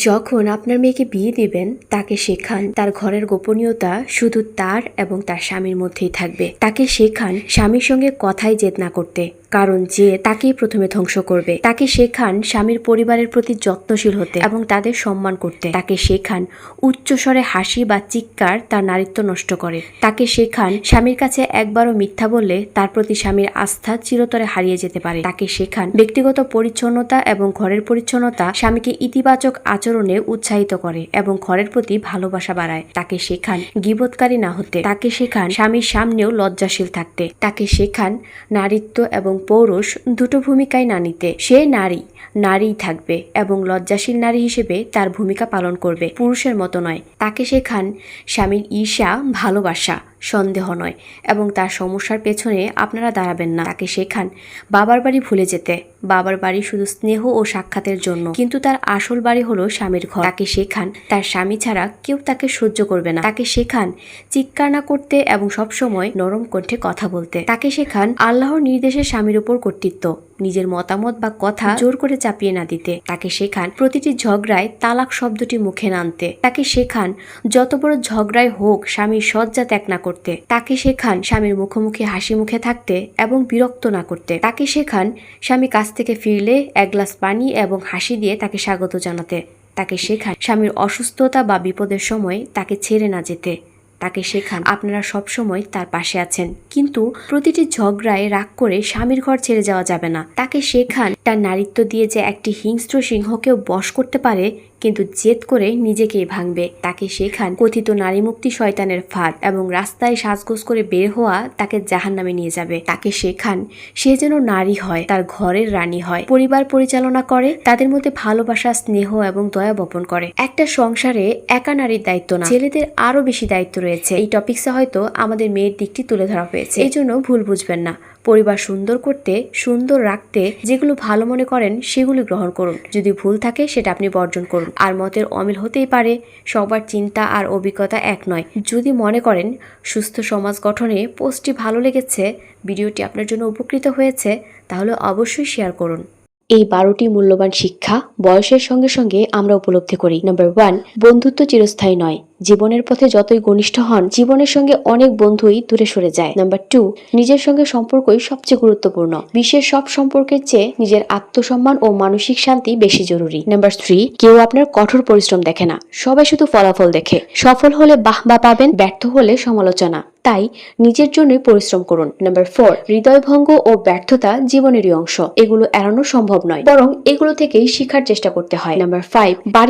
যখন আপনার মেয়েকে বিয়ে দিবেন তাকে শেখান তার ঘরের গোপনীয়তা শুধু তার এবং তার স্বামীর মধ্যেই থাকবে। তাকে শেখান স্বামীর সঙ্গে কথাই জেদ না করতে, কারণ যে তাকেই প্রথমে ধ্বংস করবে। তাকে শেখান স্বামীর পরিবারের প্রতি যত্নশীল হতে এবং তাদের সম্মান করতে। তাকে শেখান উচ্চস্বরে হাসি বা চিৎকার তার নারীত্ব নষ্ট করে। তাকে শেখান স্বামীর কাছে একবারও মিথ্যা বললে তার প্রতি স্বামীর আস্থা চিরতরে হারিয়ে যেতে পারে। তাকে শেখান ব্যক্তিগত পরিচ্ছন্নতা এবং ঘরের পরিচ্ছন্নতা স্বামীকে ইতিবাচক আচরণে উৎসাহিত করে এবং ঘরের প্রতি ভালোবাসা বাড়ায়। তাকে শেখান গীবতকারী না হতে। তাকে শেখান স্বামীর সামনেও লজ্জাশীল থাকতে। তাকে শেখান নারীত্ব এবং পৌরুষ দুটো ভূমিকায় না নিতে। সে নারীই থাকবে এবং লজ্জাশীল নারী হিসেবে তার ভূমিকা পালন করবে, পুরুষের মতো নয়। তাকে শেখান স্বামীর ঈর্ষা ভালোবাসা, সন্দেহ নয়, এবং তার সমস্যার পেছনে আপনারা দাঁড়াবেন না। তাকে শেখান বাবার বাড়ি ভুলে যেতে। বাবার বাড়ি শুধু স্নেহ ও সাক্ষাতের জন্য, কিন্তু তার আসল বাড়ি হলো স্বামীর ঘর। তাকে শেখান তার স্বামী ছাড়া কেউ তাকে সহ্য করবে না। তাকে শেখান চিৎকার না করতে এবং সবসময় নরম কণ্ঠে কথা বলতে। তাকে শেখান আল্লাহর নির্দেশে স্বামীর উপর কর্তৃত্ব, নিজের মতামত বা কথা জোর করে চাপিয়ে না দিতে। তাকে শেখান প্রতিটি ঝগড়ায় তালাক শব্দটি মুখে না আনতে। তাকে শেখান যত বড় ঝগড়াই হোক স্বামীর শয্যা ত্যাগ না করতে। তাকে শেখান স্বামীর মুখোমুখি হাসি মুখে থাকতে এবং বিরক্ত না করতে। তাকে শেখান স্বামী কাছ থেকে ফিরলে এক গ্লাস পানি এবং হাসি দিয়ে তাকে স্বাগত জানাতে। তাকে শেখান স্বামীর অসুস্থতা বা বিপদের সময় তাকে ছেড়ে না যেতে। তাকে শেখান আপনারা সবসময় তার পাশে আছেন, কিন্তু প্রতিটি ঝগড়ায় রাগ করে স্বামীর ঘর ছেড়ে যাওয়া যাবে না। তাকে শেখান তার নারীত্ব দিয়ে যে একটি হিংস্র সিংহকেও বশ করতে পারে, কিন্তু জেদ করে নিজেকেই ভাঙবে। তাকে শেখান কথিত নারী মুক্তি শয়তানের ফাঁদ এবং রাস্তায় সাজগোজ করে বের হওয়া তাকে জাহান্নামে নিয়ে যাবে। তাকে শেখান সে যেন নারী হয়, তার ঘরের রানী হয়, পরিবার পরিচালনা করে, তাদের মধ্যে ভালোবাসা, স্নেহ এবং দয়া বপন করে। একটা সংসারে একা নারীর দায়িত্ব না, ছেলেদের আরো বেশি দায়িত্ব রয়েছে। এই টপিকসে হয়তো আমাদের মেয়ের দিকটি তুলে ধরা হয়েছে, এই জন্য ভুল বুঝবেন না। পরিবার সুন্দর করতে, সুন্দর রাখতে যেগুলো ভালো মনে করেন সেগুলি গ্রহণ করুন। যদি ভুল থাকে সেটা আপনি বর্জন করুন। আর মতের অমিল হতেই পারে, সবার চিন্তা আর অভিজ্ঞতা এক নয়। যদি মনে করেন সুস্থ সমাজ গঠনে পোস্টটি ভালো লেগেছে, ভিডিওটি আপনার জন্য উপকৃত হয়েছে, তাহলে অবশ্যই শেয়ার করুন। এই 12টি মূল্যবান শিক্ষা বয়সের সঙ্গে সঙ্গে আমরা উপলব্ধি করি। নাম্বার 1, বন্ধুত্ব চিরস্থায়ী নয়। জীবনের পথে যতই ঘনিষ্ঠ হন, জীবনের সঙ্গে অনেক বন্ধুই দূরে সরে যায়। নাম্বার 2, নিজের সঙ্গে সম্পর্কই সবচেয়ে গুরুত্বপূর্ণ। বিশ্বের সব সম্পর্কের চেয়ে নিজের আত্মসম্মান ও মানসিক শান্তি বেশি জরুরি। নাম্বার 3, কেউ আপনার কঠোর পরিশ্রম দেখে না, সবাই শুধু ফলাফল দেখে। সফল হলে বাহবা পাবেন, ব্যর্থ হলে সমালোচনা। তাই নিজের জন্যই পরিশ্রম করুন। নাম্বার 4, হৃদয়ভঙ্গ ও ব্যর্থতা জীবনেরই অংশ। এগুলো এড়ানো সম্ভব নয়, বরং এগুলো থেকেই শিখার চেষ্টা করতে হয়। নাম্বার 5,